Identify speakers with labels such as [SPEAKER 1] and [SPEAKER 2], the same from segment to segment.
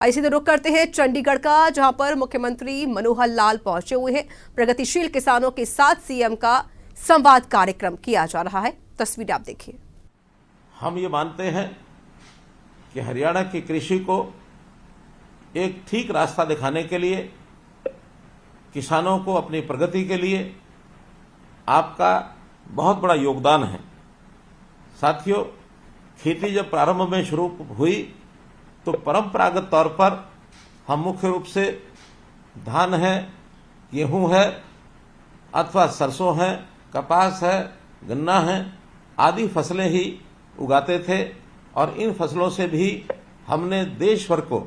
[SPEAKER 1] इसी रुख करते हैं चंडीगढ़ का, जहां पर मुख्यमंत्री मनोहर लाल पहुंचे हुए हैं। प्रगतिशील किसानों के साथ सीएम का संवाद कार्यक्रम किया जा रहा है। तस्वीर आप देखिए।
[SPEAKER 2] हम ये मानते हैं कि हरियाणा की कृषि को एक ठीक रास्ता दिखाने के लिए, किसानों को अपनी प्रगति के लिए आपका बहुत बड़ा योगदान है। साथियों, खेती जब प्रारंभ में शुरू हुई तो परंपरागत तौर पर हम मुख्य रूप से धान है, गेहूं है अथवा सरसों है, कपास है, गन्ना है आदि फसलें ही उगाते थे और इन फसलों से भी हमने देश भर को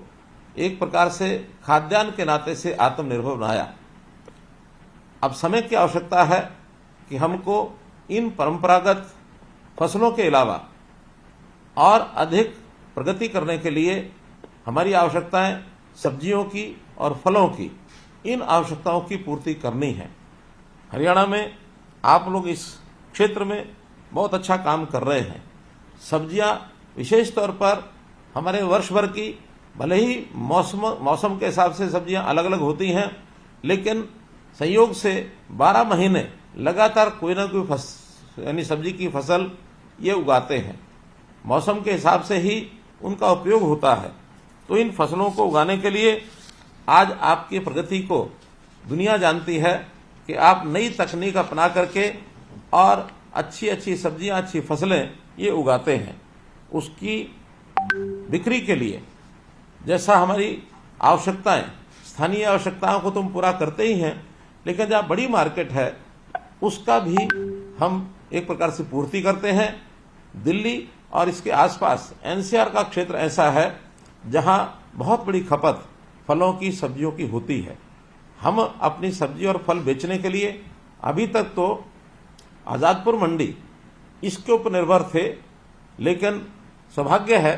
[SPEAKER 2] एक प्रकार से खाद्यान्न के नाते से आत्मनिर्भर बनाया। अब समय की आवश्यकता है कि हमको इन परंपरागत फसलों के अलावा और अधिक प्रगति करने के लिए हमारी आवश्यकताएं सब्जियों की और फलों की, इन आवश्यकताओं की पूर्ति करनी है। हरियाणा में आप लोग इस क्षेत्र में बहुत अच्छा काम कर रहे हैं। सब्जियां विशेष तौर पर हमारे वर्ष भर की, भले ही मौसम के हिसाब से सब्जियां अलग अलग होती हैं, लेकिन संयोग से 12 महीने लगातार कोई ना कोई यानी सब्जी की फसल ये उगाते हैं। मौसम के हिसाब से ही उनका उपयोग होता है। तो इन फसलों को उगाने के लिए आज आपकी प्रगति को दुनिया जानती है कि आप नई तकनीक अपना करके और अच्छी अच्छी सब्जियां, अच्छी फसलें ये उगाते हैं। उसकी बिक्री के लिए जैसा हमारी आवश्यकताएं, स्थानीय आवश्यकताओं को तुम पूरा करते ही हैं, लेकिन जहाँ बड़ी मार्केट है उसका भी हम एक प्रकार से पूर्ति करते हैं। दिल्ली और इसके आसपास एनसीआर का क्षेत्र ऐसा है जहां बहुत बड़ी खपत फलों की, सब्जियों की होती है। हम अपनी सब्जी और फल बेचने के लिए अभी तक तो आजादपुर मंडी इसके ऊपर निर्भर थे, लेकिन सौभाग्य है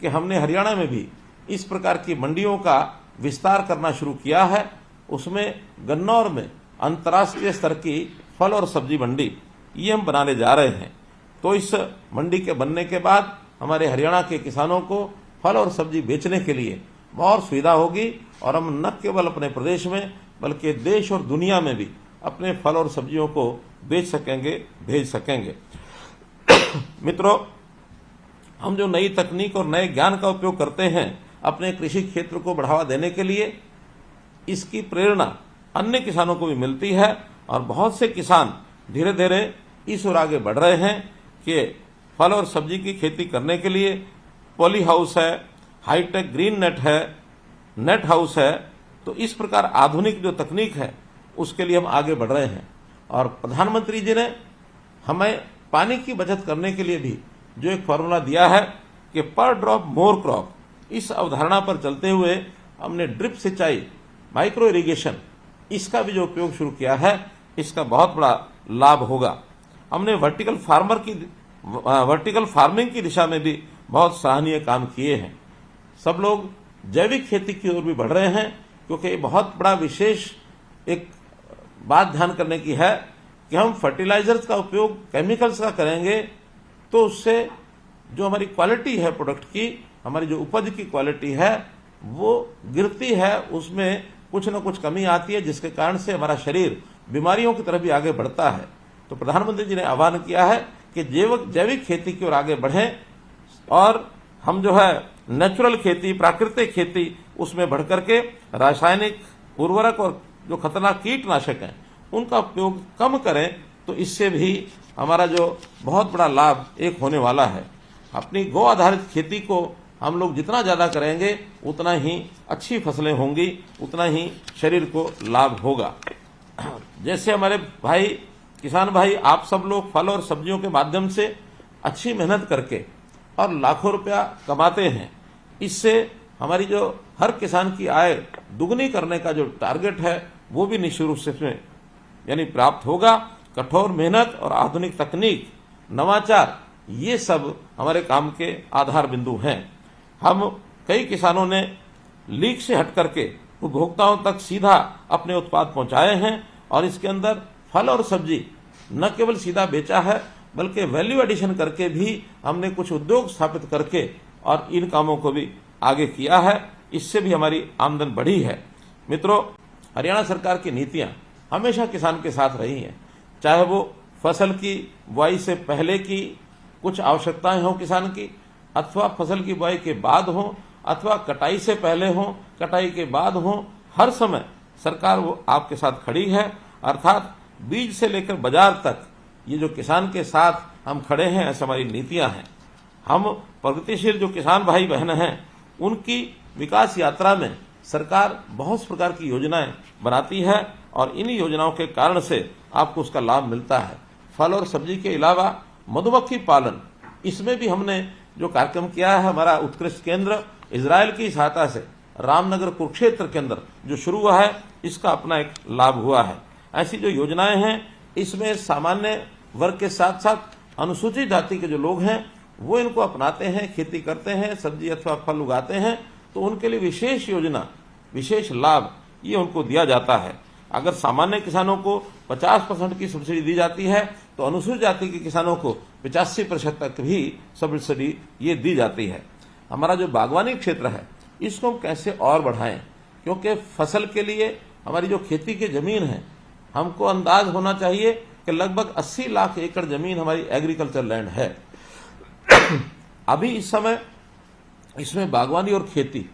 [SPEAKER 2] कि हमने हरियाणा में भी इस प्रकार की मंडियों का विस्तार करना शुरू किया है। उसमें गन्नौर में अंतर्राष्ट्रीय स्तर की फल और सब्जी मंडी ये हम बनाने जा रहे हैं। तो इस मंडी के बनने के बाद हमारे हरियाणा के किसानों को फल और सब्जी बेचने के लिए बहुत सुविधा होगी और हम न केवल अपने प्रदेश में बल्कि देश और दुनिया में भी अपने फल और सब्जियों को बेच सकेंगे, भेज सकेंगे। मित्रों, हम जो नई तकनीक और नए ज्ञान का उपयोग करते हैं अपने कृषि क्षेत्र को बढ़ावा देने के लिए, इसकी प्रेरणा अन्य किसानों को भी मिलती है और बहुत से किसान धीरे धीरे इस ओर आगे बढ़ रहे हैं कि फल और सब्जी की खेती करने के लिए पॉली हाउस है, हाईटेक ग्रीन नेट है, नेट हाउस है। तो इस प्रकार आधुनिक जो तकनीक है उसके लिए हम आगे बढ़ रहे हैं। और प्रधानमंत्री जी ने हमें पानी की बचत करने के लिए भी जो एक फॉर्मूला दिया है कि पर ड्रॉप मोर क्रॉप, इस अवधारणा पर चलते हुए हमने ड्रिप सिंचाई, माइक्रो इरिगेशन, इसका भी जो उपयोग शुरू किया है, इसका बहुत बड़ा लाभ होगा। हमने वर्टिकल फार्मिंग की दिशा में भी बहुत सराहनीय काम किए हैं। सब लोग जैविक खेती की ओर भी बढ़ रहे हैं, क्योंकि बहुत बड़ा विशेष एक बात ध्यान करने की है कि हम फर्टिलाइजर्स का उपयोग केमिकल्स का करेंगे तो उससे जो हमारी क्वालिटी है प्रोडक्ट की, हमारी जो उपज की क्वालिटी है वो गिरती है, उसमें कुछ न कुछ कमी आती है, जिसके कारण से हमारा शरीर बीमारियों की तरफ भी आगे बढ़ता है। तो प्रधानमंत्री जी ने आह्वान किया है कि जैविक खेती की ओर आगे बढ़ें और हम जो है नेचुरल खेती, प्राकृतिक खेती, उसमें बढ़ करके रासायनिक उर्वरक और जो खतरनाक कीटनाशक हैं उनका उपयोग कम करें। तो इससे भी हमारा जो बहुत बड़ा लाभ एक होने वाला है। अपनी गौ आधारित खेती को हम लोग जितना ज्यादा करेंगे उतना ही अच्छी फसलें होंगी, उतना ही शरीर को लाभ होगा। जैसे हमारे भाई, किसान भाई, आप सब लोग फल और सब्जियों के माध्यम से अच्छी मेहनत करके और लाखों रुपया कमाते हैं, इससे हमारी जो हर किसान की आय दुगनी करने का जो टारगेट है वो भी निश्चित रूप से इसमें यानी प्राप्त होगा। कठोर मेहनत और आधुनिक तकनीक, नवाचार, ये सब हमारे काम के आधार बिंदु हैं। हम कई किसानों ने लीक से हट करके उपभोक्ताओं तक सीधा अपने उत्पाद पहुंचाए हैं और इसके अंदर फल और सब्जी न केवल सीधा बेचा है बल्कि वैल्यू एडिशन करके भी हमने कुछ उद्योग स्थापित करके और इन कामों को भी आगे किया है। इससे भी हमारी आमदन बढ़ी है। मित्रों, हरियाणा सरकार की नीतियां हमेशा किसान के साथ रही हैं, चाहे वो फसल की बुआई से पहले की कुछ आवश्यकताएं हों किसान की, अथवा फसल की बुआई के बाद हो, अथवा कटाई से पहले हो, कटाई के बाद हो, हर समय सरकार वो आपके साथ खड़ी है। अर्थात बीज से लेकर बाजार तक ये जो किसान के साथ हम खड़े हैं, ऐसी हमारी नीतियां हैं। हम प्रगतिशील जो किसान भाई बहन हैं, उनकी विकास यात्रा में सरकार बहुत प्रकार की योजनाएं बनाती है और इन योजनाओं के कारण से आपको उसका लाभ मिलता है। फल और सब्जी के अलावा मधुमक्खी पालन, इसमें भी हमने जो कार्यक्रम किया है, हमारा उत्कृष्ट केंद्र इजराइल की सहायता से रामनगर कुरुक्षेत्र के अंदर जो शुरू हुआ है, इसका अपना एक लाभ हुआ है। ऐसी जो योजनाएं हैं, इसमें सामान्य वर्ग के साथ साथ अनुसूचित जाति के जो लोग हैं वो इनको अपनाते हैं, खेती करते हैं, सब्जी अथवा फल उगाते हैं, तो उनके लिए विशेष योजना, विशेष लाभ ये उनको दिया जाता है। अगर सामान्य किसानों को 50% की सब्सिडी दी जाती है, तो अनुसूचित जाति के किसानों को 85% तक भी सब्सिडी ये दी जाती है। हमारा जो बागवानी क्षेत्र है, इसको हम कैसे और बढ़ाएं, क्योंकि फसल के लिए हमारी जो खेती की जमीन है, हमको अंदाज होना चाहिए कि लगभग 80 लाख एकड़ जमीन हमारी एग्रीकल्चर लैंड है। अभी इस समय इसमें बागवानी और खेती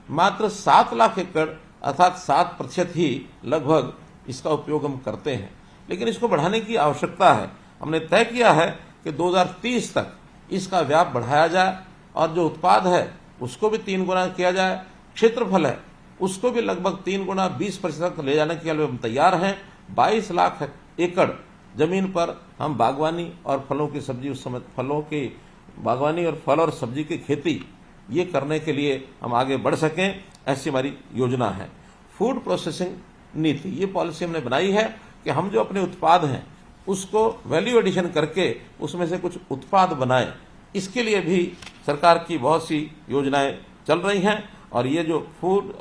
[SPEAKER 2] मात्र 7 लाख एकड़ अर्थात 7% ही लगभग इसका उपयोग हम करते हैं, लेकिन इसको बढ़ाने की आवश्यकता है। हमने तय किया है कि 2030 तक इसका व्याप बढ़ाया जाए और जो उत्पाद है उसको भी 3 गुना किया जाए, क्षेत्रफल है उसको भी लगभग 3 गुना 20% ले जाने के लिए हम तैयार हैं। 22 लाख एकड़ जमीन पर हम बागवानी और फलों की सब्जी, उस समय फलों की बागवानी और फल और सब्जी की खेती ये करने के लिए हम आगे बढ़ सकें, ऐसी हमारी योजना है। फूड प्रोसेसिंग नीति, ये पॉलिसी हमने बनाई है कि हम जो अपने उत्पाद हैं उसको वैल्यू एडिशन करके उसमें से कुछ उत्पाद बनाएं। इसके लिए भी सरकार की बहुत सी योजनाएं चल रही हैं और ये जो फूड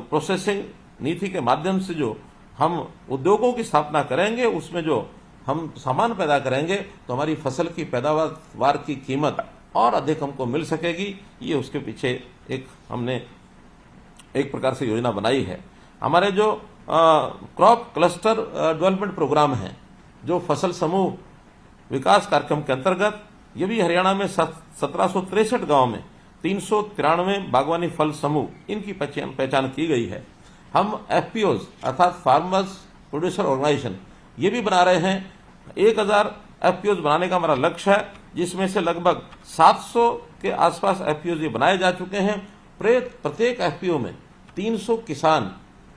[SPEAKER 2] प्रोसेसिंग नीति के माध्यम से जो हम उद्योगों की स्थापना करेंगे, उसमें जो हम सामान पैदा करेंगे, तो हमारी फसल की पैदावार की कीमत और अधिक हमको मिल सकेगी। ये उसके पीछे हमने एक प्रकार से योजना बनाई है। हमारे जो क्रॉप क्लस्टर डेवलपमेंट प्रोग्राम है, जो फसल समूह विकास कार्यक्रम के अंतर्गत, ये भी हरियाणा में 1763 गांव में 393 बागवानी फल समूह इनकी पहचान की गई है। हम FPOs अर्थात फार्मर्स प्रोड्यूसर ऑर्गेनाइजेशन ये भी बना रहे हैं। 1000 FPOs बनाने का हमारा लक्ष्य है, जिसमें से लगभग 700 के आसपास FPOs ये बनाए जा चुके हैं। प्रत्येक FPO में 300 किसान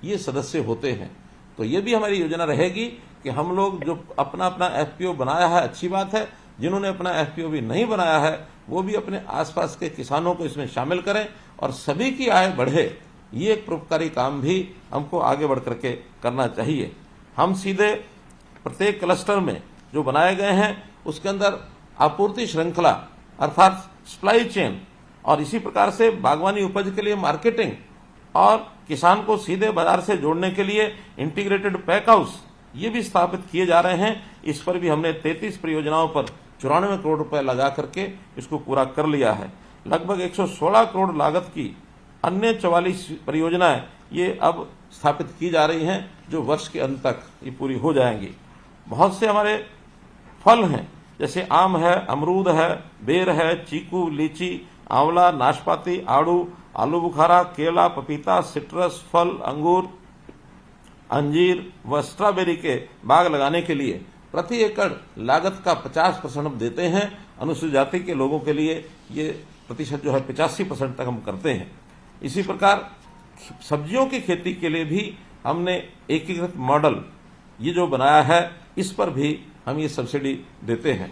[SPEAKER 2] ये सदस्य होते हैं। तो ये भी हमारी योजना रहेगी कि हम लोग जो अपना FPO बनाया है, अच्छी बात है, जिन्होंने अपना FPO भी नहीं बनाया है वो भी अपने आसपास के किसानों को इसमें शामिल करें और सभी की आय बढ़े। ये एक परोपकारी काम भी हमको आगे बढ़ करके करना चाहिए। हम सीधे प्रत्येक क्लस्टर में जो बनाए गए हैं उसके अंदर आपूर्ति श्रृंखला अर्थात सप्लाई चेन और इसी प्रकार से बागवानी उपज के लिए मार्केटिंग और किसान को सीधे बाजार से जोड़ने के लिए इंटीग्रेटेड पैक हाउस ये भी स्थापित किए जा रहे हैं। इस पर भी हमने 33 परियोजनाओं पर 94 करोड़ रुपए लगा करके इसको पूरा कर लिया है। लगभग 116 करोड़ लागत की अन्य 44 परियोजनाएं ये अब स्थापित की जा रही हैं, जो वर्ष के अंत तक ये पूरी हो जाएंगी। बहुत से हमारे फल हैं, जैसे आम है, अमरूद है, बेर है, चीकू, लीची, आंवला, नाशपाती, आड़ू, आलू बुखारा, केला, पपीता, सिट्रस फल, अंगूर, अंजीर व स्ट्रॉबेरी के बाग लगाने के लिए प्रति एकड़ लागत का 50% हम देते हैं। अनुसूचित जाति के लोगों के लिए ये प्रतिशत जो है 85% तक हम करते हैं। इसी प्रकार सब्जियों की खेती के लिए भी हमने एकीकृत मॉडल ये जो बनाया है, इस पर भी हम ये सब्सिडी देते हैं।